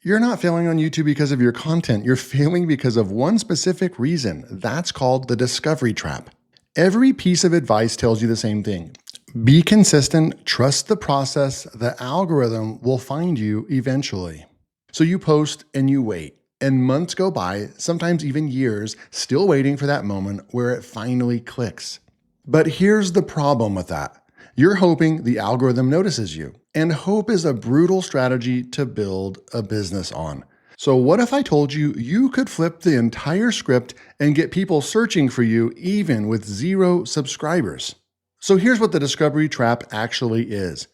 You're not failing on YouTube because of your content. You're failing because of one specific reason. That's called the discovery trap. Every piece of advice tells you the same thing. Be consistent, trust the process, the algorithm will find you eventually. So you post and you wait, and months go by, sometimes even years, still waiting for that moment where it finally clicks. But here's the problem with that. You're hoping the algorithm notices you, and hope is a brutal strategy to build a business on. So what if I told you you could flip the entire script and get people searching for you even with 0 subscribers? So here's what the discovery trap actually is.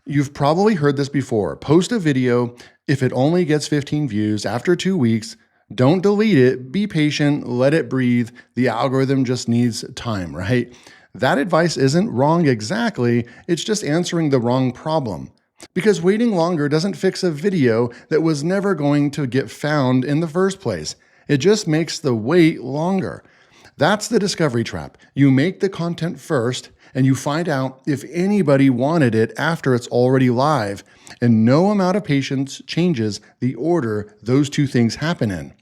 You've probably heard this before. Post a video. If it only gets 15 views after 2 weeks, don't delete it. Be patient. Let it breathe. The algorithm just needs time, right? That advice isn't wrong exactly. It's just answering the wrong problem. Because waiting longer doesn't fix a video that was never going to get found in the first place. It just makes the wait longer. That's the discovery trap. You make the content first, and you find out if anybody wanted it after it's already live, and no amount of patience changes the order those two things happen in.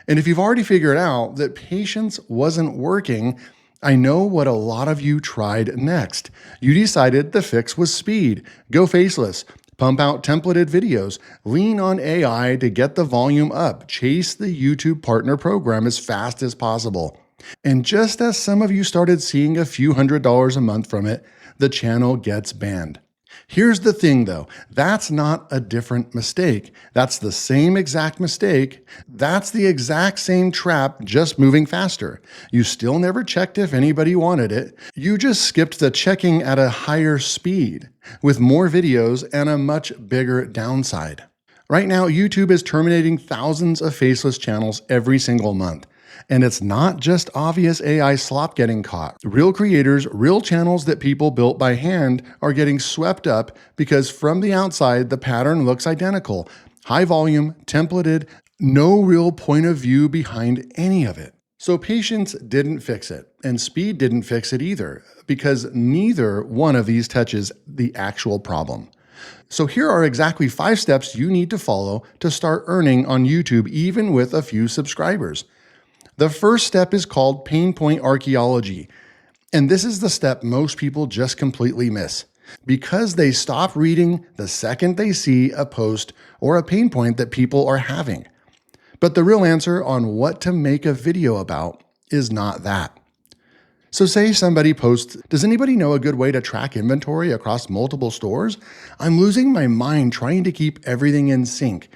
And if you've already figured out that patience wasn't working, I know what a lot of you tried next. You decided the fix was speed. Go faceless. Pump out templated videos. Lean on AI to get the volume up. Chase the YouTube partner program as fast as possible. And just as some of you started seeing a few $100s a month from it, the channel gets banned. Here's the thing though, that's not a different mistake. That's the same exact mistake. That's the exact same trap, just moving faster. You still never checked if anybody wanted it. You just skipped the checking at a higher speed with more videos and a much bigger downside. Right now, YouTube is terminating thousands of faceless channels every single month. And it's not just obvious AI slop getting caught. Real creators, real channels that people built by hand are getting swept up because from the outside, the pattern looks identical. High volume, templated, no real point of view behind any of it. So patience didn't fix it, and speed didn't fix it either, because neither one of these touches the actual problem. So here are exactly 5 steps you need to follow to start earning on YouTube, even with a few subscribers. The first step is called pain point archaeology. And this is the step most people just completely miss because they stop reading the second they see a post or a pain point that people are having. But the real answer on what to make a video about is not that. So say somebody posts, does anybody know a good way to track inventory across multiple stores? I'm losing my mind trying to keep everything in sync.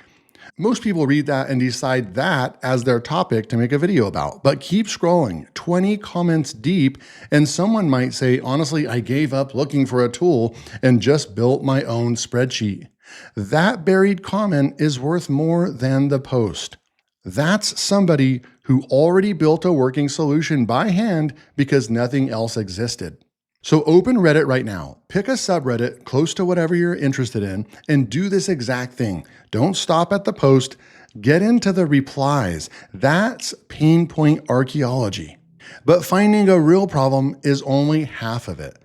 Most people read that and decide that as their topic to make a video about, but keep scrolling 20 comments deep and someone might say, honestly, I gave up looking for a tool and just built my own spreadsheet. That buried comment is worth more than the post. That's somebody who already built a working solution by hand because nothing else existed. So open Reddit right now, pick a subreddit close to whatever you're interested in, and do this exact thing. Don't stop at the post, get into the replies. That's pain point archaeology. But finding a real problem is only half of it.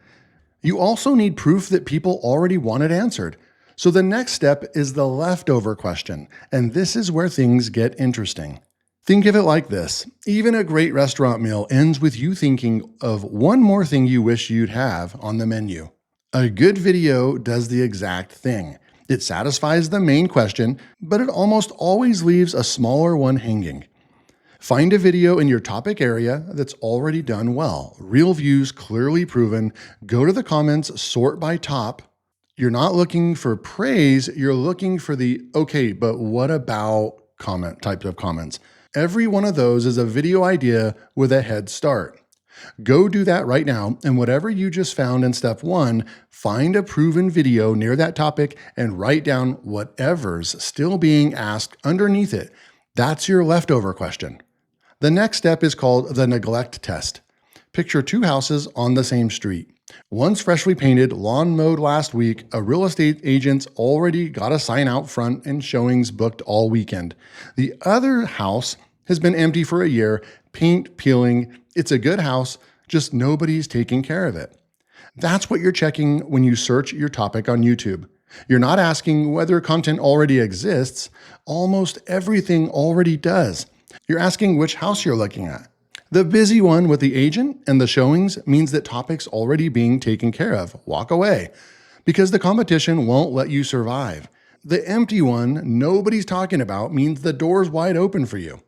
You also need proof that people already want it answered. So the next step is the leftover question, and this is where things get interesting. Think of it like this. Even a great restaurant meal ends with you thinking of one more thing you wish you'd have on the menu. A good video does the exact thing. It satisfies the main question, but it almost always leaves a smaller one hanging. Find a video in your topic area that's already done well. Real views, clearly proven. Go to the comments, sort by top. You're not looking for praise, you're looking for the, okay, but what about types of comments. Every one of those is a video idea with a head start. Go do that right now, and whatever you just found in step 1, find a proven video near that topic and write down whatever's still being asked underneath it. That's your leftover question. The next step is called the neglect test. Picture 2 houses on the same street. One's freshly painted, lawn mowed last week. A real estate agent's already got a sign out front and showings booked all weekend. The other house has been empty for a year, paint peeling. It's a good house, just nobody's taking care of it. That's what you're checking when you search your topic on YouTube. You're not asking whether content already exists. Almost everything already does. You're asking which house you're looking at. The busy one with the agent and the showings means that topic's already being taken care of. Walk away. Because the competition won't let you survive. The empty one nobody's talking about means the door's wide open for you.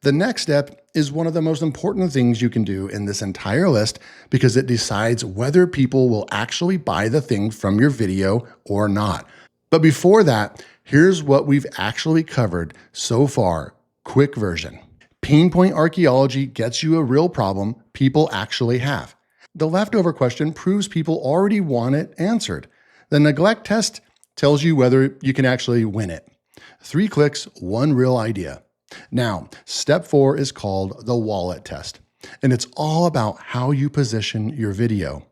The next step is one of the most important things you can do in this entire list because it decides whether people will actually buy the thing from your video or not. But before that, here's what we've actually covered so far. Quick version. Pain point archaeology gets you a real problem people actually have. The leftover question proves people already want it answered. The neglect test tells you whether you can actually win it. 3 clicks, 1 real idea. Now, step 4 is called the wallet test, and it's all about how you position your video.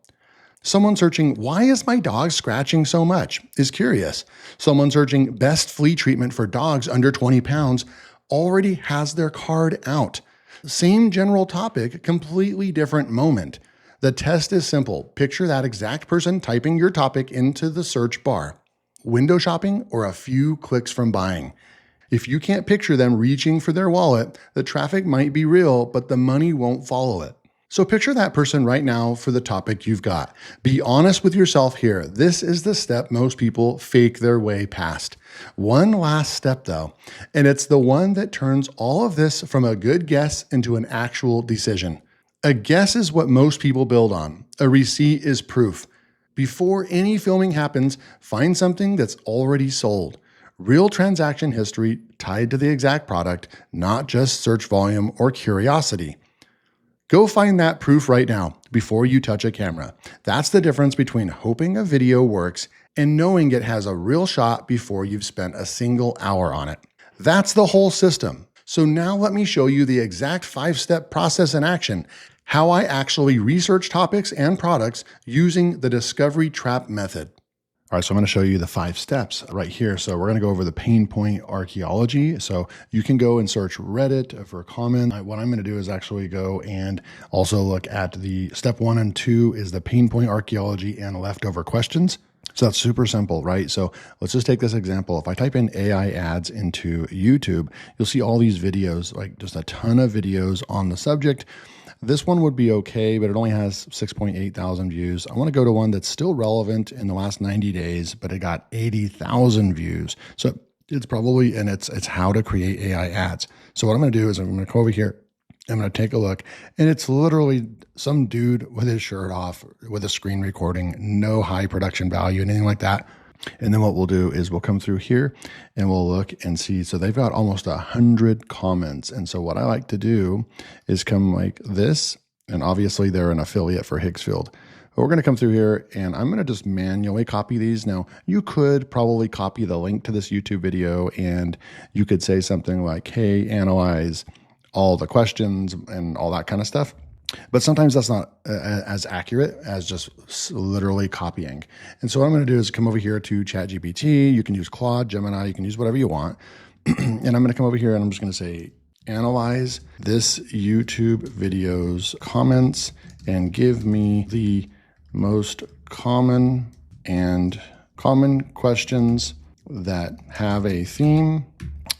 Someone searching, "Why is my dog scratching so much?" is curious. Someone searching best flea treatment for dogs under 20 pounds already has their card out. Same general topic, completely different moment. The test is simple. Picture that exact person typing your topic into the search bar. Window shopping or a few clicks from buying. If you can't picture them reaching for their wallet, the traffic might be real, but the money won't follow it. So picture that person right now for the topic you've got. Be honest with yourself here. This is the step most people fake their way past. One last step though, and it's the one that turns all of this from a good guess into an actual decision. A guess is what most people build on. A receipt is proof. Before any filming happens, find something that's already sold. Real transaction history tied to the exact product, not just search volume or curiosity. Go find that proof right now before you touch a camera. That's the difference between hoping a video works and knowing it has a real shot before you've spent a single hour on it. That's the whole system. So now let me show you the exact 5-step process in action, how I actually research topics and products using the discovery trap method. All right, so I'm going to show you the 5 steps right here. So we're going to go over the pain point archaeology. So you can go and search Reddit for a comment. What I'm going to do is actually go and also look at the step 1 and 2 is the pain point archaeology and leftover questions. So that's super simple, right? So let's just take this example. If I type in AI ads into YouTube, you'll see all these videos, like just a ton of videos on the subject. This one would be okay, but it only has 6.8 thousand views. I want to go to one that's still relevant in the last 90 days, but it got 80,000 views. So it's probably, and it's how to create AI ads. So what I'm going to do is I'm going to go over here. I'm going to take a look, and it's literally some dude with his shirt off with a screen recording, no high production value, anything like that. And then what we'll do is we'll come through here and we'll look and see. So they've got almost 100 comments. And so what I like to do is come like this, and obviously they're an affiliate for Higgsfield. But we're going to come through here and I'm going to just manually copy these. Now you could probably copy the link to this YouTube video and you could say something like, "Hey, analyze all the questions," and all that kind of stuff. But sometimes that's not as accurate as just literally copying. And so what I'm going to do is come over here to ChatGPT. You can use Claude, Gemini, you can use whatever you want. And I'm going to come over here and I'm just going to say, "Analyze this YouTube video's comments and give me the most common questions that have a theme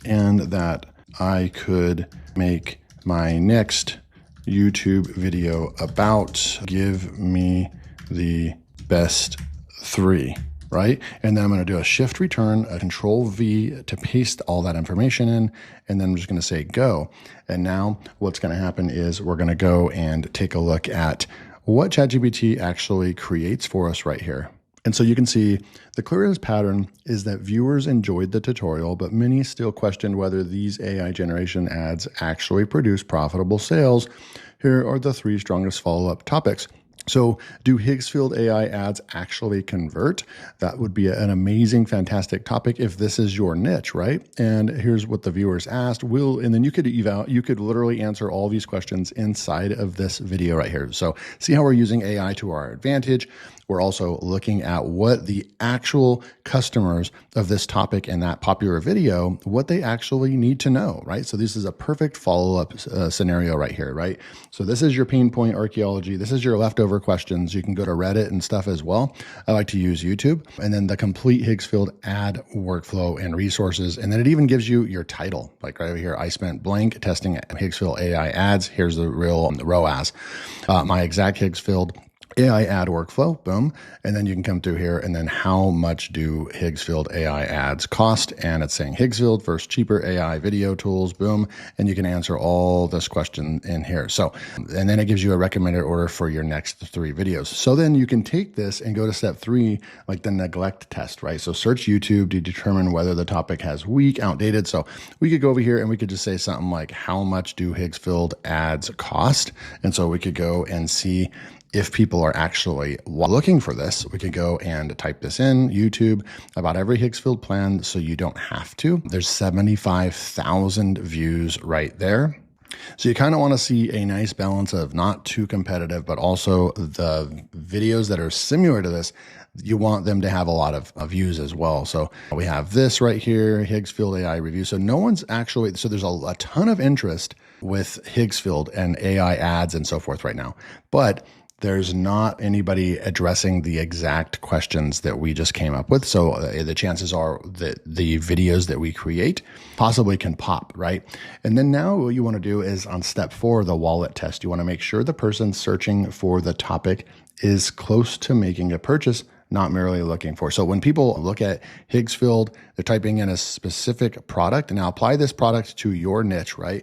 and that I could make my next YouTube video about. Give me the best 3," right? And then I'm going to do a shift return, a control V to paste all that information in. And then I'm just going to say go. And now what's going to happen is we're going to go and take a look at what ChatGPT actually creates for us right here. And so you can see the clearest pattern is that viewers enjoyed the tutorial, but many still questioned whether these AI generation ads actually produce profitable sales. Here are the 3 strongest follow-up topics. So do Higgsfield AI ads actually convert? That would be an amazing, fantastic topic if this is your niche, right? And here's what the viewers asked. And then you could literally answer all these questions inside of this video right here. So see how we're using AI to our advantage. We're also looking at what the actual customers of this topic and that popular video, what they actually need to know, right? So this is a perfect follow-up scenario right here, right? So this is your pain point archaeology. This is your leftover over questions. You can go to Reddit and stuff as well. I like to use YouTube. And then the complete Higgsfield ad workflow and resources. And then it even gives you your title. Like right over here, I spent blank testing Higgsfield AI ads. Here's the real ROAS. My exact Higgsfield AI ad workflow, boom. And then you can come through here and then how much do Higgsfield AI ads cost? And it's saying Higgsfield versus cheaper AI video tools, boom. And you can answer all this question in here. So, and then it gives you a recommended order for your next 3 videos. So then you can take this and go to step 3, like the neglect test, right? So search YouTube to determine whether the topic has weak, outdated. So we could go over here and we could just say something like, how much do Higgsfield ads cost? And so we could go and see if people are actually looking for this. We could go and type this in YouTube about every Higgsfield plan so you don't have to. There's 75,000 views right there. So you kind of want to see a nice balance of not too competitive, but also the videos that are similar to this, you want them to have a lot of views as well. So we have this right here, Higgsfield AI review. So no one's actually, so there's a ton of interest with Higgsfield and AI ads and so forth right now. But there's not anybody addressing the exact questions that we just came up with. So the chances are that the videos that we create possibly can pop, right? And then now what you want to do is on step 4, the wallet test. You want to make sure the person searching for the topic is close to making a purchase, not merely looking for. So when people look at Higgsfield, they're typing in a specific product. And now apply this product to your niche, right?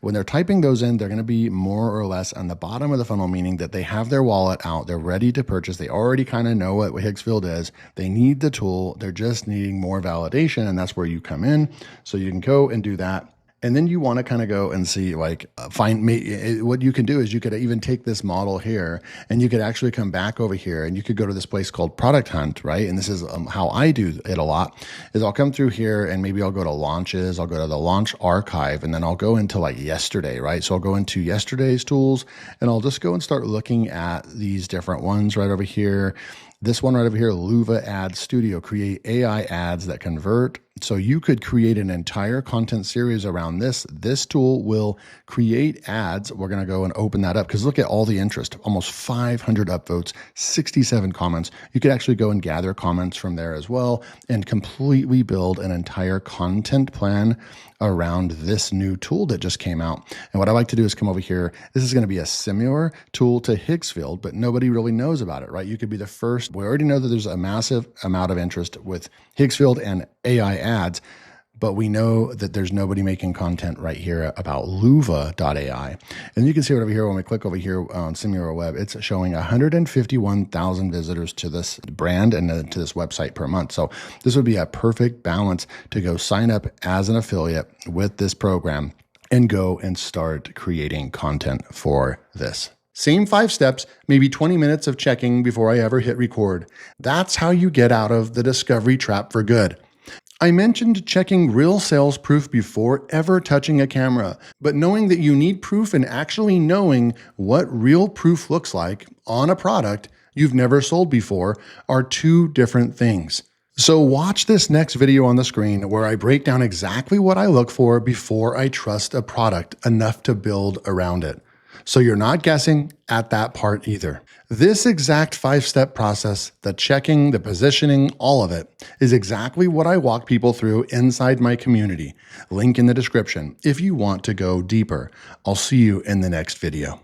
When they're typing those in, they're going to be more or less on the bottom of the funnel, meaning that they have their wallet out, they're ready to purchase. They already kind of know what Higgsfield is. They need the tool. They're just needing more validation. And that's where you come in. So you can go and do that. And then you want to kind of go and see, like, what you can do is you could even take this model here and you could actually come back over here and you could go to this place called Product Hunt, right? And this is how I do it a lot is I'll come through here and maybe I'll go to launches, I'll go to the launch archive, and then I'll go into like yesterday, right? So I'll go into yesterday's tools and I'll just go and start looking at these different ones right over here. This one right over here, Luva Ad Studio, create AI ads that convert. So you could create an entire content series around this. This tool will create ads. We're going to go and open that up because look at all the interest, almost 500 upvotes, 67 comments. You could actually go and gather comments from there as well and completely build an entire content plan around this new tool that just came out. And what I like to do is come over here. This is going to be a similar tool to Higgsfield, but nobody really knows about it, right? You could be the first. We already know that there's a massive amount of interest with Higgsfield and AI ads, but we know that there's nobody making content right here about Luva.ai. And you can see it over here when we click over here on SimilarWeb, it's showing 151,000 visitors to this brand and to this website per month. So this would be a perfect balance to go sign up as an affiliate with this program and go and start creating content for this. Same 5 steps, maybe 20 minutes of checking before I ever hit record. That's how you get out of the discovery trap for good. I mentioned checking real sales proof before ever touching a camera, but knowing that you need proof and actually knowing what real proof looks like on a product you've never sold before are 2 different things. So watch this next video on the screen where I break down exactly what I look for before I trust a product enough to build around it. So you're not guessing at that part either. This exact 5-step process, the checking, the positioning, all of it, is exactly what I walk people through inside my community. Link in the description if you want to go deeper. I'll see you in the next video.